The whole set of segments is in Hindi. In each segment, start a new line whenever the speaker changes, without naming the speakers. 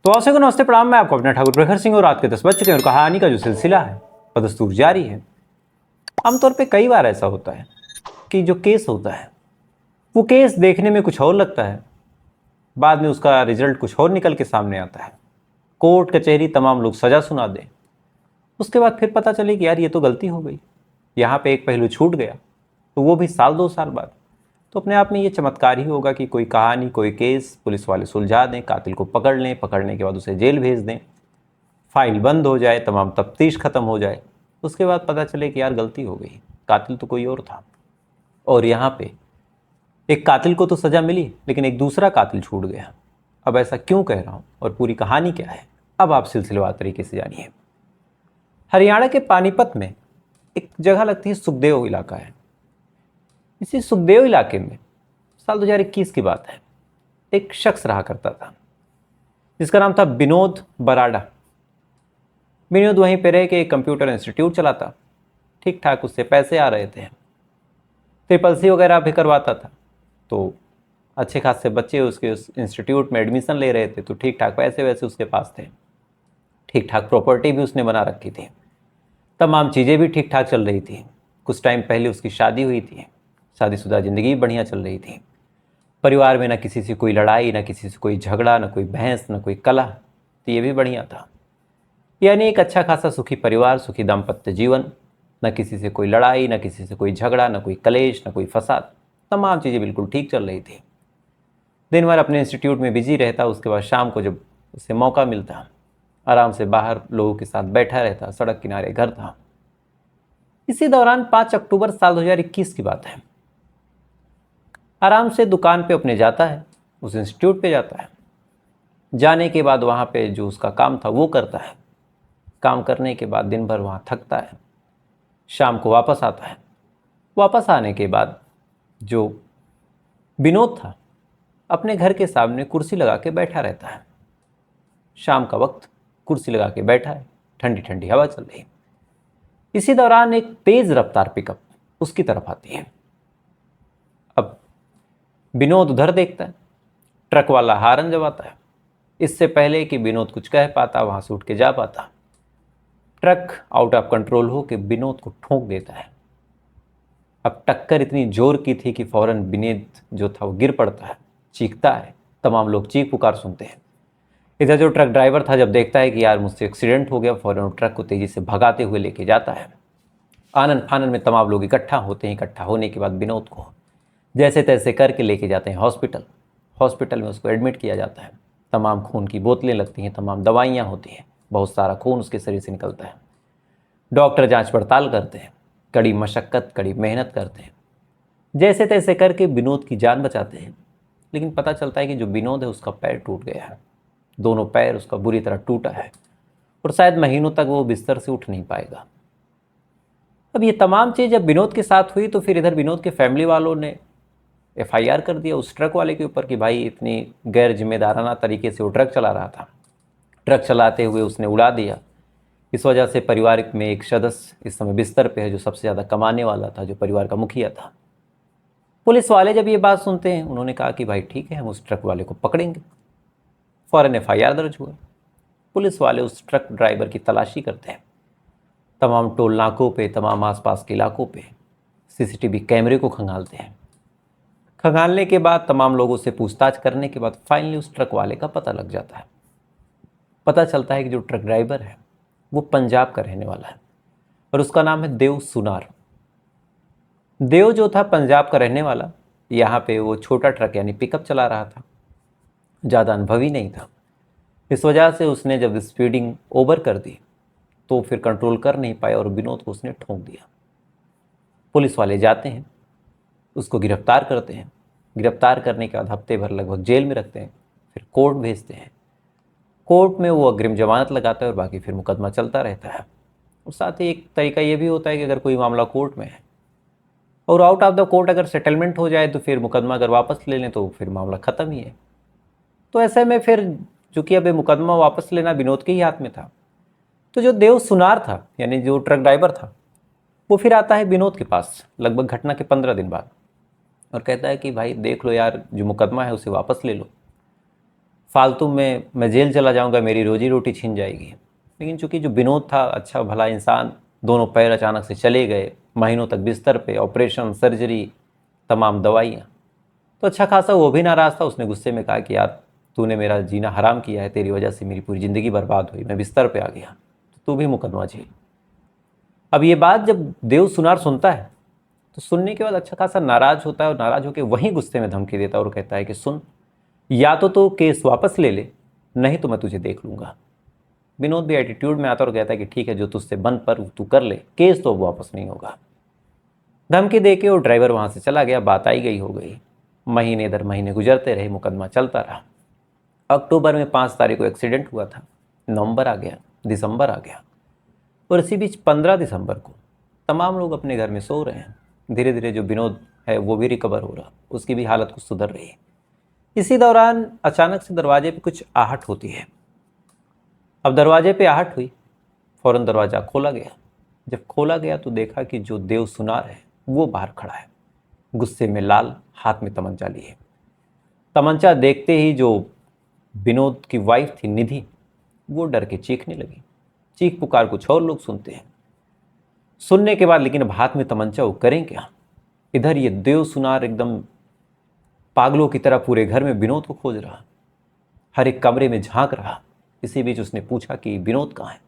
तो आपसे को नमस्ते प्रणाम। मैं आपको अपना ठाकुर प्रखर सिंह और रात के 10 बज चुके हैं और कहानी का जो सिलसिला है बदस्तूर जारी है। आमतौर पे कई बार ऐसा होता है कि जो केस होता है वो केस देखने में कुछ और लगता है, बाद में उसका रिजल्ट कुछ और निकल के सामने आता है। कोर्ट कचहरी तमाम लोग सज़ा सुना दें, उसके बाद फिर पता चले कि यार ये तो गलती हो गई, यहाँ पे एक पहलू छूट गया, तो वो भी साल 2 साल बाद। तो अपने आप में ये चमत्कार ही होगा कि कोई कहानी, कोई केस पुलिस वाले सुलझा दें, कातिल को पकड़ लें, पकड़ने के बाद उसे जेल भेज दें, फाइल बंद हो जाए, तमाम तफ्तीश ख़त्म हो जाए, उसके बाद पता चले कि यार गलती हो गई, कातिल तो कोई और था। और यहाँ पे एक कातिल को तो सज़ा मिली लेकिन एक दूसरा कातिल छूट गया। अब ऐसा क्यों कह रहा हूँ और पूरी कहानी क्या है, अब आप सिलसिलेवार तरीके से जानिए। हरियाणा के पानीपत में एक जगह लगती है, सुखदेव इलाका है। इसी सुखदेव इलाके में साल 2021 की बात है, एक शख्स रहा करता था जिसका नाम था विनोद बराड़ा। विनोद वहीं पे रह के एक कंप्यूटर इंस्टीट्यूट चलाता, ठीक ठाक उससे पैसे आ रहे थे, ट्रिपल सी वगैरह भी करवाता था, तो अच्छे खासे बच्चे उसके उस इंस्टीट्यूट में एडमिशन ले रहे थे, तो ठीक ठाक पैसे वैसे उसके पास थे, ठीक ठाक प्रॉपर्टी भी उसने बना रखी थी, तमाम चीज़ें भी ठीक ठाक चल रही थी। कुछ टाइम पहले उसकी शादी हुई थी, शादीशुदा ज़िंदगी बढ़िया चल रही थी। परिवार में ना किसी से कोई लड़ाई, ना किसी से कोई झगड़ा, ना कोई बहस, ना कोई कलह, तो ये भी बढ़िया था। यानी एक अच्छा खासा सुखी परिवार, सुखी दाम्पत्य जीवन, न किसी से कोई लड़ाई, न किसी से कोई झगड़ा, न कोई कलेश, न कोई फसाद, तमाम चीज़ें बिल्कुल ठीक चल रही थी। दिन भर अपने इंस्टीट्यूट में बिजी रहता, उसके बाद शाम को जब उसे मौका मिलता आराम से बाहर लोगों के साथ बैठा रहता, सड़क किनारे घर था। इसी दौरान 5 अक्टूबर साल 2021 की बात है, आराम से दुकान पे अपने जाता है, उस इंस्टीट्यूट पे जाता है। जाने के बाद वहाँ पे जो उसका काम था वो करता है, काम करने के बाद दिन भर वहाँ थकता है, शाम को वापस आता है। वापस आने के बाद जो विनोद था अपने घर के सामने कुर्सी लगा के बैठा रहता है। शाम का वक्त कुर्सी लगा के बैठा है, ठंडी ठंडी हवा चल रही है। इसी दौरान एक तेज रफ्तार पिकअप उसकी तरफ आती है। अब विनोद उधर देखता है, ट्रक वाला हारन जमाता है। इससे पहले कि विनोद कुछ कह पाता, वहाँ से उठ के जा पाता, ट्रक आउट ऑफ कंट्रोल हो के विनोद को ठोक देता है। अब टक्कर इतनी जोर की थी कि फौरन विनोद जो था वो गिर पड़ता है, चीखता है, तमाम लोग चीख पुकार सुनते हैं। इधर जो ट्रक ड्राइवर था जब देखता है कि यार मुझसे एक्सीडेंट हो गया, फौरन ट्रक को तेज़ी से भगाते हुए लेके जाता है। आनन फानन में तमाम लोग इकट्ठा होते हैं। इकट्ठा होने के बाद विनोद को जैसे तैसे करके लेके जाते हैं हॉस्पिटल। हॉस्पिटल में उसको एडमिट किया जाता है। तमाम खून की बोतलें लगती हैं, तमाम दवाइयाँ होती हैं, बहुत सारा खून उसके शरीर से निकलता है। डॉक्टर जांच पड़ताल करते हैं, कड़ी मशक्क़त, कड़ी मेहनत करते हैं, जैसे तैसे करके विनोद की जान बचाते हैं। लेकिन पता चलता है कि जो विनोद है उसका पैर टूट गया है, दोनों पैर उसका बुरी तरह टूटा है और शायद महीनों तक वो बिस्तर से उठ नहीं पाएगा। अब ये तमाम चीज़ जब विनोद के साथ हुई तो फिर इधर विनोद के फैमिली वालों ने FIR कर दिया उस ट्रक वाले के ऊपर कि भाई इतनी गैर जिम्मेदाराना तरीके से वो ट्रक चला रहा था, ट्रक चलाते हुए उसने उड़ा दिया। इस वजह से परिवार में एक सदस्य इस समय बिस्तर पे है जो सबसे ज़्यादा कमाने वाला था, जो परिवार का मुखिया था। पुलिस वाले जब ये बात सुनते हैं उन्होंने कहा कि भाई ठीक है, हम उस ट्रक वाले को पकड़ेंगे। फ़ौरन FIR दर्ज हुआ। पुलिस वाले उस ट्रक ड्राइवर की तलाशी करते हैं, तमाम टोल नाकों पे, तमाम आसपास के इलाकों पे CCTV कैमरे को खंगालते हैं। खंगालने के बाद तमाम लोगों से पूछताछ करने के बाद फाइनली उस ट्रक वाले का पता लग जाता है। पता चलता है कि जो ट्रक ड्राइवर है वो पंजाब का रहने वाला है और उसका नाम है देव सुनार। देव जो था पंजाब का रहने वाला, यहाँ पे वो छोटा ट्रक यानी पिकअप चला रहा था, ज़्यादा अनुभवी नहीं था। इस वजह से उसने जब स्पीडिंग ओवर कर दी तो फिर कंट्रोल कर नहीं पाया और विनोद को उसने ठोक दिया। पुलिस वाले जाते हैं, उसको गिरफ्तार करते हैं। गिरफ्तार करने के बाद हफ्ते भर लगभग जेल में रखते हैं, फिर कोर्ट भेजते हैं। कोर्ट में वो अग्रिम जमानत लगाता है और बाकी फिर मुकदमा चलता रहता है। और साथ ही एक तरीका ये भी होता है कि अगर कोई मामला कोर्ट में है और आउट ऑफ द कोर्ट अगर सेटलमेंट हो जाए तो फिर मुकदमा अगर वापस ले लें तो फिर मामला ख़त्म ही है। तो ऐसे में फिर चूँकि अब ये मुकदमा वापस लेना विनोद के ही हाथ में था, तो जो देव सुनार था यानी जो ट्रक ड्राइवर था वो फिर आता है विनोद के पास लगभग घटना के 15 दिन बाद और कहता है कि भाई देख लो यार, जो मुकदमा है उसे वापस ले लो। फालतू में मैं जेल चला जाऊंगा, मेरी रोजी रोटी छीन जाएगी। लेकिन चूंकि जो विनोद था अच्छा भला इंसान, दोनों पैर अचानक से चले गए, महीनों तक बिस्तर पे, ऑपरेशन, सर्जरी, तमाम दवाइयाँ, तो अच्छा खासा वो भी नाराज़ था। उसने गुस्से में कहा कि यार तूने मेरा जीना हराम किया है, तेरी वजह से मेरी पूरी ज़िंदगी बर्बाद हुई, मैं बिस्तर पे आ गया, तो तू भी मुकदमा झेल। अब ये बात जब देव सुनार सुनता है तो सुनने के बाद अच्छा खासा नाराज़ होता है, और नाराज़ होकर वहीं गुस्से में धमकी देता है और कहता है कि सुन, या तो तू केस वापस ले ले, नहीं तो मैं तुझे देख लूँगा। विनोद भी एटीट्यूड में आता और कहता है कि ठीक है, जो तुझसे बन पर तू कर ले, केस तो वापस नहीं होगा। धमकी दे के वो ड्राइवर वहाँ से चला गया, बात आई गई हो गई। महीने दर महीने गुजरते रहे, मुकदमा चलता रहा। अक्टूबर में 5 तारीख को एक्सीडेंट हुआ था, नवंबर आ गया, दिसंबर आ गया, और इसी बीच 15 दिसंबर को तमाम लोग अपने घर में सो रहे हैं। धीरे धीरे जो विनोद है वो भी रिकवर हो रहा, उसकी भी हालत कुछ सुधर रही है। इसी दौरान अचानक से दरवाजे पे कुछ आहट होती है। अब दरवाजे पे आहट हुई, फौरन दरवाज़ा खोला गया। जब खोला गया तो देखा कि जो देव सुनार है वो बाहर खड़ा है, गुस्से में लाल, हाथ में तमंचा लिए। तमंचा देखते ही जो विनोद की वाइफ थी निधि, वो डर के चीखने लगी। चीख पुकार कुछ और लोग सुनते हैं। सुनने के बाद लेकिन अब हाथ में तमंचा, वो करें क्या? इधर ये देव सुनार एकदम पागलों की तरह पूरे घर में विनोद को खोज रहा, हर एक कमरे में झांक रहा। इसी बीच उसने पूछा कि विनोद कहाँ है?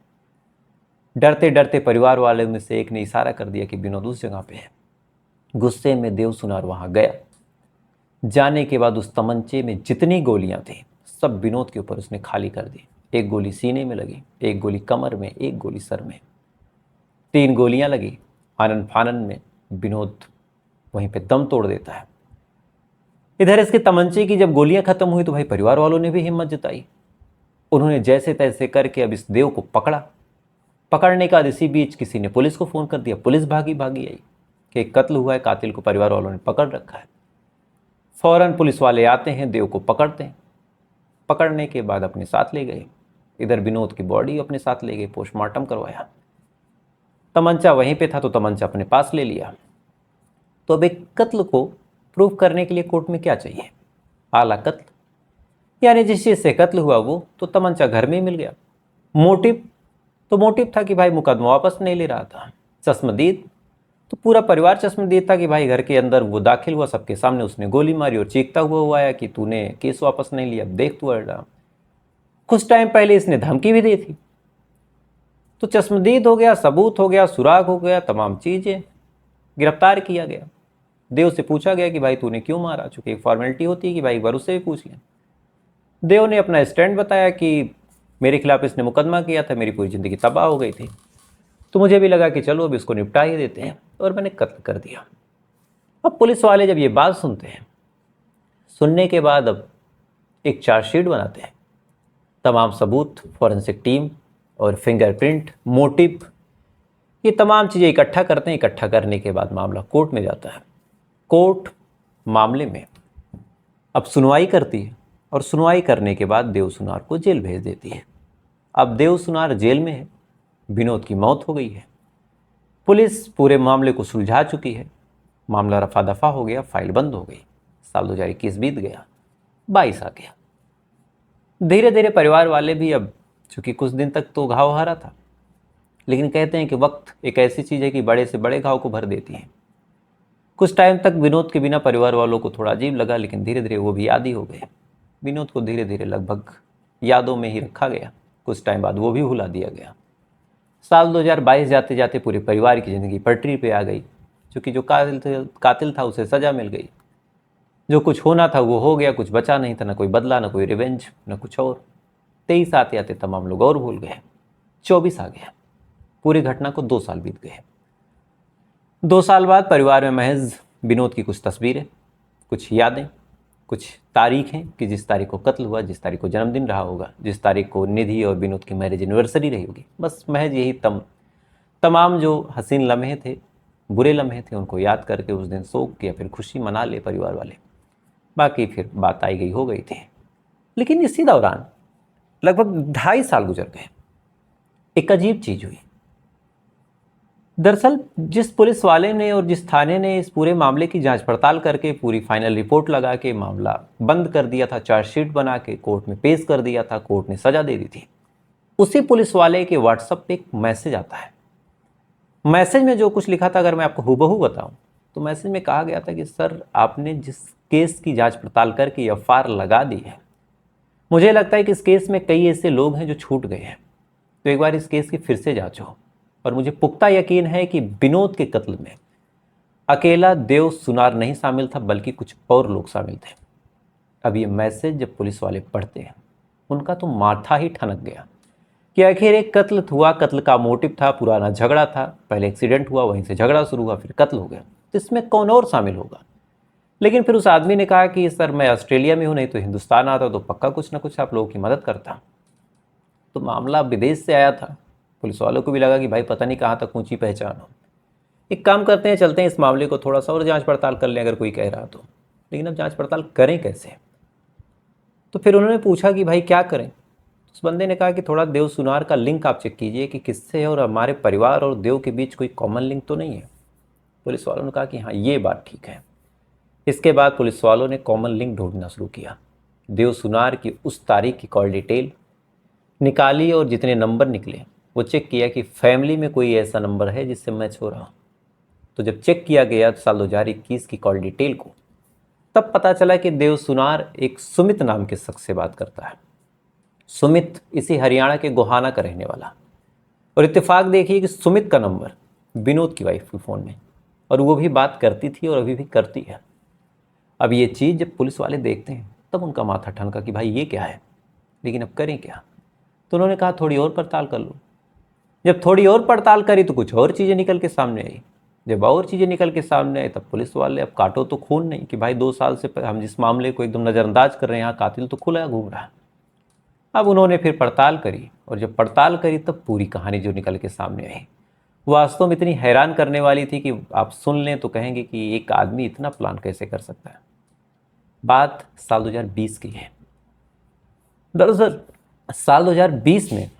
डरते डरते परिवार वाले में से एक ने इशारा कर दिया कि विनोद उस जगह पे है। गुस्से में देव सुनार वहां गया। जाने के बाद उस तमंचे में जितनी गोलियां थी सब विनोद के ऊपर उसने खाली कर दी। एक गोली सीने में लगी, एक गोली कमर में, एक गोली सर में, 3 गोलियां लगी। आनन फानन में विनोद वहीं पे दम तोड़ देता है। इधर इसके तमंचे की जब गोलियां खत्म हुई तो भाई परिवार वालों ने भी हिम्मत जताई। उन्होंने जैसे तैसे करके अब इस देव को पकड़ा। पकड़ने के बाद इसी बीच किसी ने पुलिस को फ़ोन कर दिया। पुलिस भागी भागी आई कि एक कत्ल हुआ है, कातिल को परिवार वालों ने पकड़ रखा है। फौरन पुलिस वाले आते हैं, देव को पकड़ते हैं। पकड़ने के बाद अपने साथ ले गए। इधर विनोद की बॉडी अपने साथ ले गए, पोस्टमार्टम करवाया। तमंचा वहीं पे था तो तमंचा अपने पास ले लिया। तो अब एक कत्ल को प्रूफ करने के लिए कोर्ट में क्या चाहिए? आला कत्ल, यानी जिस चीज़ से कत्ल हुआ वो तो तमंचा घर में ही मिल गया। मोटिव तो मोटिव था कि भाई मुकदमा वापस नहीं ले रहा था। चश्मदीद तो पूरा परिवार चश्मदीद था कि भाई घर के अंदर वो दाखिल हुआ, सबके सामने उसने गोली मारी और चीखता हुआ आया कि तूने केस वापस नहीं लिया, अब देख तू अड़ा। कुछ टाइम पहले इसने धमकी भी दी थी। तो चश्मदीद हो गया, सबूत हो गया, सुराग हो गया, तमाम चीज़ें, गिरफ्तार किया गया। देव से पूछा गया कि भाई तूने क्यों मारा, चूंकि एक फॉर्मेलिटी होती है कि भाई एक बार उससे भी पूछ लें। देव ने अपना स्टैंड बताया कि मेरे खिलाफ इसने मुकदमा किया था, मेरी पूरी ज़िंदगी तबाह हो गई थी, तो मुझे भी लगा कि चलो अब इसको निपटा ही देते हैं, और मैंने कत्ल कर दिया। अब पुलिस वाले जब ये बात सुनते हैं, सुनने के बाद अब एक चार्जशीट बनाते हैं। तमाम सबूत, फॉरेंसिक टीम और फिंगरप्रिंट, मोटिव, ये तमाम चीज़ें इकट्ठा करते हैं। इकट्ठा करने के बाद मामला कोर्ट में जाता है। कोर्ट मामले में अब सुनवाई करती है, और सुनवाई करने के बाद देव सुनार को जेल भेज देती है। अब देव सुनार जेल में है, विनोद की मौत हो गई है। पुलिस पूरे मामले को सुलझा चुकी है, मामला रफा दफा हो गया, फाइल बंद हो गई। साल 2021 बीत गया, 22 आ गया। धीरे धीरे परिवार वाले भी, अब चूंकि कुछ दिन तक तो घाव हरा था, लेकिन कहते हैं कि वक्त एक ऐसी चीज़ है कि बड़े से बड़े घाव को भर देती है। कुछ टाइम तक विनोद के बिना परिवार वालों को थोड़ा अजीब लगा, लेकिन धीरे धीरे वो भी आदी हो गए। विनोद को धीरे धीरे लगभग यादों में ही रखा गया। कुछ टाइम बाद वो भी भुला दिया गया। साल 2022 जाते जाते पूरे परिवार की ज़िंदगी पटरी पे आ गई, क्योंकि जो कातिल था उसे सज़ा मिल गई। जो कुछ होना था वो हो गया, कुछ बचा नहीं था, ना कोई बदला, ना कोई रिवेंज, ना कुछ और। 23 आते आते तमाम लोग और भूल गए। 24 आ गया, पूरी घटना को 2 साल बीत गए। 2 साल बाद परिवार में महज विनोद की कुछ तस्वीरें, कुछ यादें, कुछ तारीखें कि जिस तारीख को कत्ल हुआ, जिस तारीख को जन्मदिन रहा होगा, जिस तारीख को निधि और विनोद की मैरिज एनिवर्सरी रही होगी। बस महज यही तमाम जो हसीन लम्हे थे, बुरे लम्हे थे, उनको याद करके उस दिन शोक या फिर खुशी मना ले परिवार वाले। बाकी फिर बात आई गई हो गई थी। लेकिन इसी दौरान लगभग 2.5 साल गुजर गए। एक अजीब चीज़ हुई। दरअसल जिस पुलिस वाले ने और जिस थाने ने इस पूरे मामले की जांच पड़ताल करके पूरी फाइनल रिपोर्ट लगा के मामला बंद कर दिया था, चार्जशीट बना के कोर्ट में पेश कर दिया था, कोर्ट ने सजा दे दी थी, उसी पुलिस वाले के व्हाट्सएप पे एक मैसेज आता है। मैसेज में जो कुछ लिखा था अगर मैं आपको हूबहू बताऊं तो मैसेज में कहा गया था कि सर आपने जिस केस की जांच पड़ताल करके एफआईआर लगा दी है, मुझे लगता है कि इस केस में कई ऐसे लोग हैं जो छूट गए हैं, तो एक बार इस केस की फिर से जांच हो। और मुझे पुख्ता यकीन है कि विनोद के कत्ल में अकेला देव सुनार नहीं शामिल था बल्कि कुछ और लोग शामिल थे। अब ये मैसेज जब पुलिस वाले पढ़ते हैं उनका तो माथा ही ठनक गया कि आखिर एक कत्ल हुआ, कत्ल का मोटिव था पुराना झगड़ा था, पहले एक्सीडेंट हुआ, वहीं से झगड़ा शुरू हुआ, फिर कत्ल हो गया, तो इसमें कौन और शामिल होगा। लेकिन फिर उस आदमी ने कहा कि सर मैं ऑस्ट्रेलिया में हूँ, नहीं तो हिंदुस्तान आता तो पक्का कुछ ना कुछ आप लोगों की मदद करता। तो मामला विदेश से आया था, पुलिस वालों को भी लगा कि भाई पता नहीं कहाँ तक ऊंची पहचान हो, एक काम करते हैं, चलते हैं इस मामले को थोड़ा सा और जांच पड़ताल कर लें अगर कोई कह रहा तो। लेकिन अब जांच पड़ताल करें कैसे। तो फिर उन्होंने पूछा कि भाई क्या करें। उस बंदे ने कहा कि थोड़ा देव सुनार का लिंक आप चेक कीजिए कि किससे और हमारे परिवार और देव के बीच कोई कॉमन लिंक तो नहीं है। पुलिस वालों ने कहा कि हाँ ये बात ठीक है। इसके बाद पुलिस वालों ने कॉमन लिंक ढूंढना शुरू किया, देव सुनार की उस तारीख की कॉल डिटेल निकाली और जितने नंबर निकले वो चेक किया कि फैमिली में कोई ऐसा नंबर है जिससे मैच हो रहा। तो जब चेक किया गया साल 2021 की कॉल डिटेल को, तब पता चला कि देव सुनार एक सुमित नाम के शख्स से बात करता है। सुमित इसी हरियाणा के गोहाना का रहने वाला। और इत्तेफाक देखिए कि सुमित का नंबर विनोद की वाइफ के फ़ोन में, और वो भी बात करती थी और अभी भी करती है। अब ये चीज़ जब पुलिस वाले देखते हैं तब उनका माथा ठनका कि भाई ये क्या है, लेकिन अब करें क्या। तो उन्होंने कहा थोड़ी और पड़ताल कर लो। जब थोड़ी और पड़ताल करी तो कुछ और चीज़ें निकल के सामने आई। जब और चीज़ें निकल के सामने आई तब पुलिस वाले अब काटो तो खून नहीं कि भाई 2 साल से हम जिस मामले को एकदम नज़रअंदाज कर रहे हैं, यहाँ कातिल तो खुला घूम रहा है। अब उन्होंने फिर पड़ताल करी और जब पड़ताल करी तब पूरी कहानी जो निकल के सामने आई वास्तव में इतनी हैरान करने वाली थी कि आप सुन लें तो कहेंगे कि एक आदमी इतना प्लान कैसे कर सकता है। बात साल 2020 की है। दरअसल साल 2020 में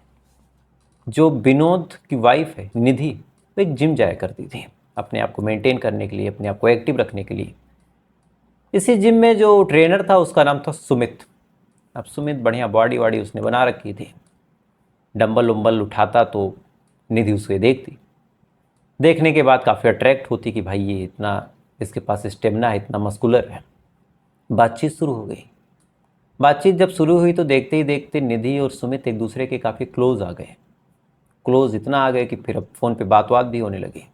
जो विनोद की वाइफ है निधि, वो एक जिम जाया करती थी अपने आप को मेंटेन करने के लिए, अपने आप को एक्टिव रखने के लिए। इसी जिम में जो ट्रेनर था उसका नाम था सुमित। अब सुमित बढ़िया बॉडी वाडी उसने बना रखी थी, डंबल उम्बल उठाता तो निधि उसे देखती, देखने के बाद काफ़ी अट्रैक्ट होती कि भाई ये इतना, इसके पास स्टेमिना है, इतना मस्कुलर है। बातचीत शुरू हो गई। बातचीत जब शुरू हुई तो देखते ही देखते निधि और सुमित एक दूसरे के काफ़ी क्लोज आ गए। क्लोज इतना आ गए कि फिर अब फ़ोन पे बात भी होने लगी।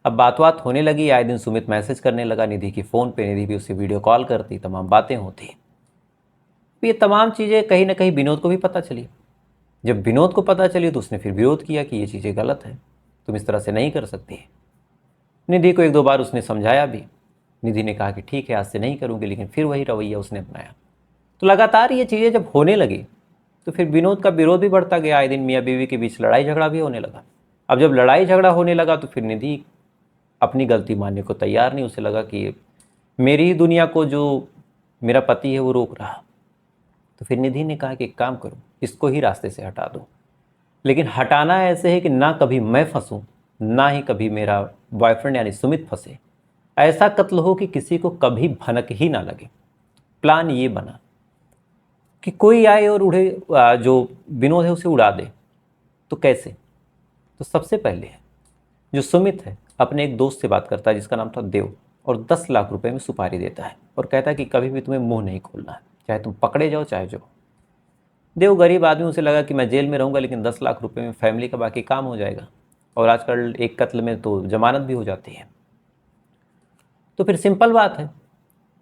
अब बात होने लगी, आए दिन सुमित मैसेज करने लगा निधि की फ़ोन पे, निधि भी उससे वीडियो कॉल करती, तमाम बातें होती। ये तमाम चीज़ें कहीं ना कहीं विनोद को भी पता चली। जब विनोद को पता चली तो उसने फिर विरोध किया कि ये चीज़ें गलत है, तुम इस तरह से नहीं कर सकती। निधि को 1-2 बार उसने समझाया भी। निधि ने कहा कि ठीक है आज से नहीं करूँगी, लेकिन फिर वही रवैया उसने अपनाया। तो लगातार ये चीज़ें जब होने लगी तो फिर विनोद का विरोध भी बढ़ता गया। आए दिन मियाँ बीवी के बीच लड़ाई झगड़ा भी होने लगा। अब जब लड़ाई झगड़ा होने लगा तो फिर निधि अपनी गलती मानने को तैयार नहीं। उसे लगा कि मेरी ही दुनिया को जो मेरा पति है वो रोक रहा। तो फिर निधि ने कहा कि एक काम करो, इसको ही रास्ते से हटा दो, लेकिन हटाना ऐसे है कि ना कभी मैं फंसूँ, ना ही कभी मेरा बॉयफ्रेंड यानी सुमित फंसे। ऐसा कत्ल हो कि किसी को कभी भनक ही ना लगे। प्लान ये बना कि कोई आए और उड़े, जो विनोद है उसे उड़ा दे। तो कैसे। तो सबसे पहले जो सुमित है अपने एक दोस्त से बात करता है जिसका नाम था देव, और 10 लाख रुपए में सुपारी देता है और कहता है कि कभी भी तुम्हें मुंह नहीं खोलना है, चाहे तुम पकड़े जाओ चाहे जो। देव गरीब आदमी, उसे लगा कि मैं जेल में रहूँगा लेकिन 10 लाख रुपए में फैमिली का बाकी काम हो जाएगा, और आजकल एक कत्ल में तो जमानत भी हो जाती है। तो फिर सिंपल बात है,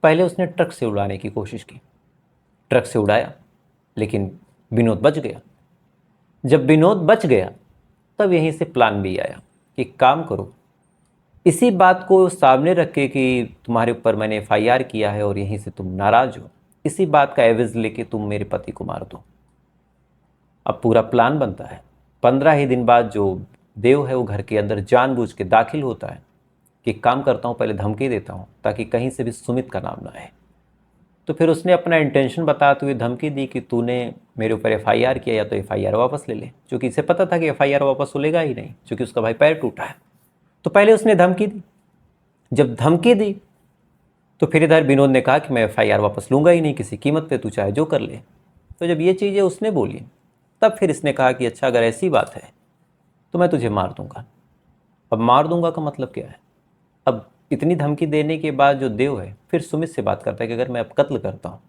पहले उसने ट्रक से उड़ाने की कोशिश की, ट्रक से उड़ाया लेकिन विनोद बच गया। जब विनोद बच गया तब यहीं से प्लान भी आया कि काम करो, इसी बात को सामने रख के कि तुम्हारे ऊपर मैंने एफआईआर किया है और यहीं से तुम नाराज़ हो, इसी बात का एवज लेके तुम मेरे पति को मार दो। अब पूरा प्लान बनता है। 15 ही दिन बाद जो देव है वो घर के अंदर जानबूझ के दाखिल होता है कि काम करता हूँ, पहले धमकी देता हूँ ताकि कहीं से भी सुमित का नाम ना आए। तो फिर उसने अपना इंटेंशन बताते हुए धमकी दी कि तूने मेरे ऊपर एफआईआर किया या तो एफआईआर वापस ले ले, क्योंकि इसे पता था कि एफआईआर वापस हो लेगा ही नहीं, क्योंकि उसका भाई पैर टूटा है। तो पहले उसने धमकी दी, जब धमकी दी तो फिर इधर विनोद ने कहा कि मैं एफआईआर वापस लूँगा ही नहीं किसी कीमत पे, तू चाहे जो कर ले। तो जब ये चीज़ें उसने बोली तब फिर इसने कहा कि अच्छा अगर ऐसी बात है तो मैं तुझे मार दूंगा। अब मार दूंगा का मतलब क्या है? अब इतनी धमकी देने के बाद जो देव है फिर सुमित से बात करता है कि अगर मैं अब कत्ल करता हूँ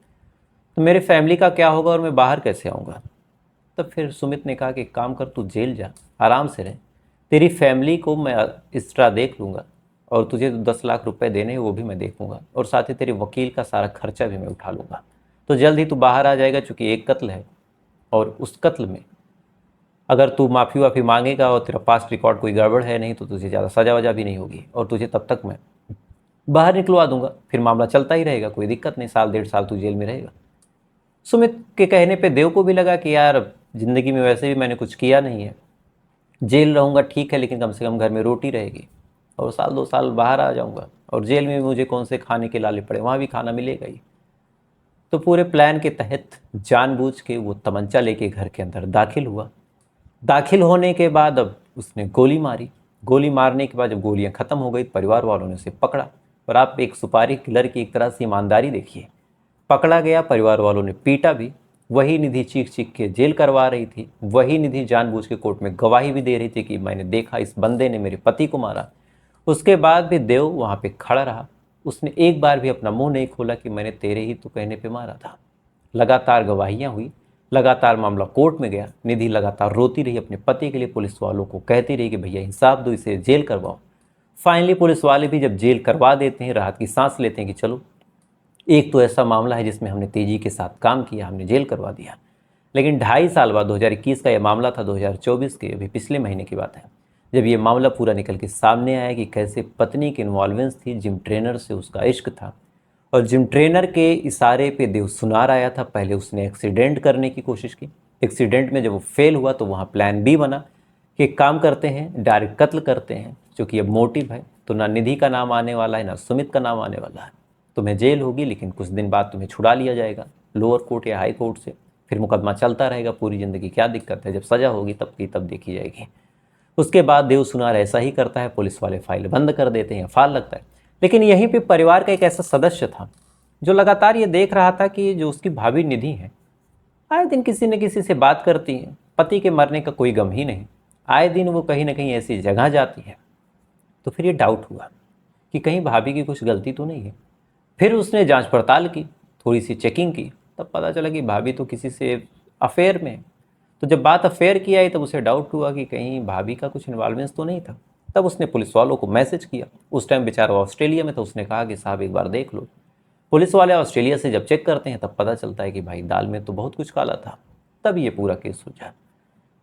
तो मेरे फैमिली का क्या होगा और मैं बाहर कैसे आऊँगा। तब फिर सुमित ने कहा कि एक काम कर, तू जेल जा, आराम से रह, तेरी फैमिली को मैं एक्स्ट्रा देख लूँगा और तुझे 10 लाख रुपए देने हैं वो भी मैं देखूँगा, और साथ ही तेरे वकील का सारा खर्चा भी मैं उठा लूँगा। तो जल्द ही तू बाहर आ जाएगा, चूँकि एक कत्ल है और उस कत्ल में अगर तू माफ़ी वाफ़ी मांगेगा और तेरा पास्ट रिकॉर्ड कोई गड़बड़ है नहीं तो तुझे ज़्यादा सजा वजा भी नहीं होगी और तुझे तब तक मैं बाहर निकलवा दूंगा, फिर मामला चलता ही रहेगा, कोई दिक्कत नहीं, साल 1.5 साल तू जेल में रहेगा। सुमित के कहने पे देव को भी लगा कि यार ज़िंदगी में वैसे भी मैंने कुछ किया नहीं है, जेल रहूँगा ठीक है लेकिन कम से कम घर में रोटी रहेगी, और साल 2 साल बाहर आ जाऊँगा और जेल में मुझे कौन से खाने के लाले पड़े, वहाँ भी खाना मिलेगा ही। तो पूरे प्लान के तहत जानबूझ के वो तमंचा लेके घर के अंदर दाखिल हुआ। दाखिल होने के बाद अब उसने गोली मारी। गोली मारने के बाद जब गोलियां ख़त्म हो गई परिवार वालों ने उसे पकड़ा। और आप एक सुपारी किलर की एक तरह से ईमानदारी देखिए, पकड़ा गया, परिवार वालों ने पीटा भी। वही निधि चीख चीख के जेल करवा रही थी, वही निधि जानबूझ के कोर्ट में गवाही भी दे रही थी कि मैंने देखा इस बंदे ने मेरे पति को मारा। उसके बाद भी देव वहाँ पे खड़ा रहा, उसने एक बार भी अपना मुंह नहीं खोला कि मैंने तेरे ही तो कहने पे मारा था। लगातार गवाहियाँ हुई, लगातार मामला कोर्ट में गया, निधि लगातार रोती रही अपने पति के लिए, पुलिस वालों को कहती रही कि भैया इंसाफ दो, इसे जेल करवाओ। फाइनली पुलिस वाले भी जब जेल करवा देते हैं, राहत की सांस लेते हैं कि चलो एक तो ऐसा मामला है जिसमें हमने तेजी के साथ काम किया, हमने जेल करवा दिया। लेकिन 2.5 साल बाद 2021 का यह मामला था, 2024 के अभी पिछले महीने की बात है, जब ये मामला पूरा निकल के सामने आया कि कैसे पत्नी की इन्वॉल्वेंस थी, जिम ट्रेनर से उसका इश्क था और जिम ट्रेनर के इशारे पे देव सुनार आया था। पहले उसने एक्सीडेंट करने की कोशिश की, एक्सीडेंट में जब वो फेल हुआ तो वहाँ प्लान बी बना कि एक काम करते हैं डायरेक्ट कत्ल करते हैं, क्योंकि अब मोटिव है तो ना निधि का नाम आने वाला है ना सुमित का नाम आने वाला है। तुम्हें जेल होगी लेकिन कुछ दिन बाद तुम्हें छुड़ा लिया जाएगा लोअर कोर्ट या हाई कोर्ट से, फिर मुकदमा चलता रहेगा पूरी ज़िंदगी, क्या दिक्कत है, जब सज़ा होगी तब की तब देखी जाएगी। उसके बाद देव सुनार ऐसा ही करता है, पुलिस वाले फाइल बंद कर देते हैं, फाल लगता है। लेकिन यहीं पे परिवार का एक ऐसा सदस्य था जो लगातार ये देख रहा था कि जो उसकी भाभी निधि है आए दिन किसी न किसी से बात करती है, पति के मरने का कोई गम ही नहीं, आए दिन वो कहीं ना कहीं ऐसी जगह जाती है। तो फिर ये डाउट हुआ कि कहीं भाभी की कुछ गलती तो नहीं है। फिर उसने जांच पड़ताल की, थोड़ी सी चेकिंग की, तब पता चला कि भाभी तो किसी से अफेयर में है। तो जब बात अफेयर की आई तब उसे डाउट हुआ कि कहीं भाभी का कुछ इन्वॉल्वेंस तो नहीं था। तब उसने पुलिस वालों को मैसेज किया, उस टाइम बेचारा ऑस्ट्रेलिया में था, उसने कहा कि साहब एक बार देख लो। पुलिस वाले ऑस्ट्रेलिया से जब चेक करते हैं तब पता चलता है कि भाई दाल में तो बहुत कुछ काला था। तब ये पूरा केस सुलझा।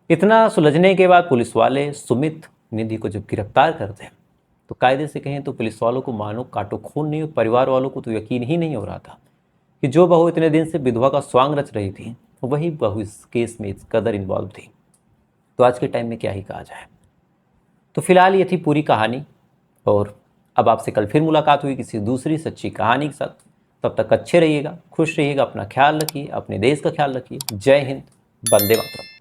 इतना सुलझने के बाद पुलिस वाले सुमित निधि को जब गिरफ्तार करते हैं तो कायदे से कहें तो पुलिस वालों को मानो काटो खून नहीं, परिवार वालों को तो यकीन ही नहीं हो रहा था कि जो बहू इतने दिन से विधवा का स्वांग रच रही थी वही बहू इस केस में इस कदर इन्वॉल्व थी। तो आज के टाइम में क्या ही कहा जाए। तो फिलहाल ये थी पूरी कहानी, और अब आपसे कल फिर मुलाकात हुई किसी दूसरी सच्ची कहानी के साथ। तब तक अच्छे रहिएगा, खुश रहिएगा, अपना ख्याल रखिए, अपने देश का ख्याल रखिए। जय हिंद, वंदे मातरम।